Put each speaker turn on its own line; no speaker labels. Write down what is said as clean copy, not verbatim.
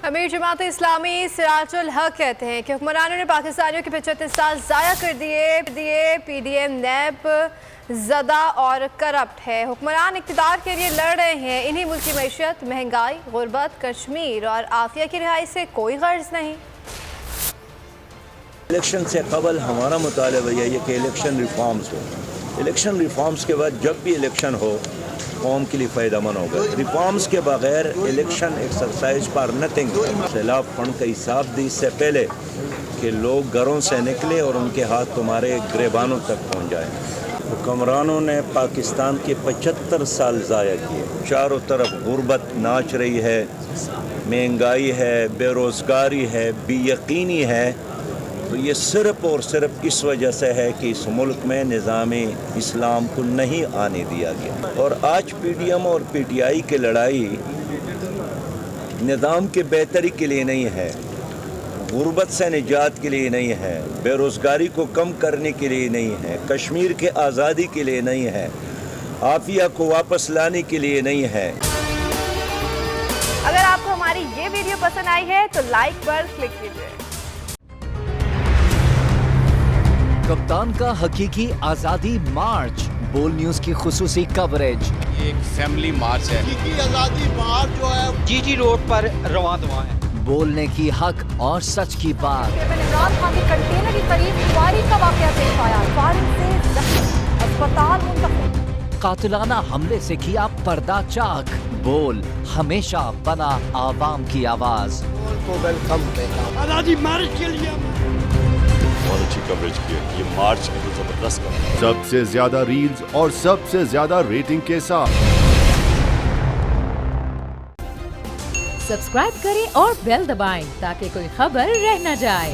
امیر جماعت اسلامی سراج الحق کہتے ہیں کہ حکمرانوں نے پاکستانیوں کے 75 سال ضائع کر دیے پی ڈی ایم نیب زدہ اور کرپٹ ہے۔ حکمران اقتدار کے لیے لڑ رہے ہیں، انہی ملکی معیشت، مہنگائی، غربت، کشمیر اور عافیہ کی رہائی سے کوئی غرض نہیں۔
الیکشن سے قبل ہمارا مطالبہ یہ ہے کہ الیکشن ریفارمز ہو، الیکشن ریفارمز کے بعد جب بھی الیکشن ہو قوم کے لیے فائدہ مند ہوگا۔ ریفارمز کے بغیر الیکشن ایکسرسائز پر نتھنگ۔ سیلاب فنڈ کا حساب دی اس سے پہلے کہ لوگ گھروں سے نکلے اور ان کے ہاتھ تمہارے گریبانوں تک پہنچ جائیں۔ حکمرانوں نے پاکستان کے 75 سال ضائع کیے، چاروں طرف غربت ناچ رہی ہے، مہنگائی ہے، بے روزگاری ہے، بے یقینی ہے، تو یہ صرف اور صرف اس وجہ سے ہے کہ اس ملک میں نظام اسلام کو نہیں آنے دیا گیا۔ اور آج پی ڈی ایم اور پی ٹی آئی کی لڑائی نظام کے بہتری کے لیے نہیں ہے، غربت سے نجات کے لیے نہیں ہے، بے روزگاری کو کم کرنے کے لیے نہیں ہے، کشمیر کے آزادی کے لیے نہیں ہے، عافیہ کو واپس لانے کے لیے نہیں ہے۔
اگر آپ کو ہماری یہ ویڈیو پسند آئی ہے تو لائک پر کلک کیجیے۔
کپتان کا حقیقی آزادی مارچ، بول نیوز کی خصوصی کوریج۔
یہ ایک فیملی مارچ ہے۔
حقیقی آزادی مارچ جو ہے
جی روڈ پر رواں دواں ہے۔
بولنے کی حق اور سچ کی بات۔
عمران خان کے کنٹینر کے قریب فائرنگ کا واقعہ پیش آیا، فائرنگ سے زخمی، اسپتال منتقل۔
قاتلانہ حملے سے کیا پردہ چاک، بول ہمیشہ بنا عوام کی آواز۔
کو ویلکم کہتا ہوں۔
آزادی مارچ کے لیے
بہت اچھی کوریج کی ہے، یہ مارچ ہے تو زبردست ہے۔
سب سے زیادہ ریلز اور سب سے زیادہ ریٹنگ کے ساتھ
سبسکرائب کریں اور بیل دبائیں تاکہ کوئی خبر رہ نہ جائے۔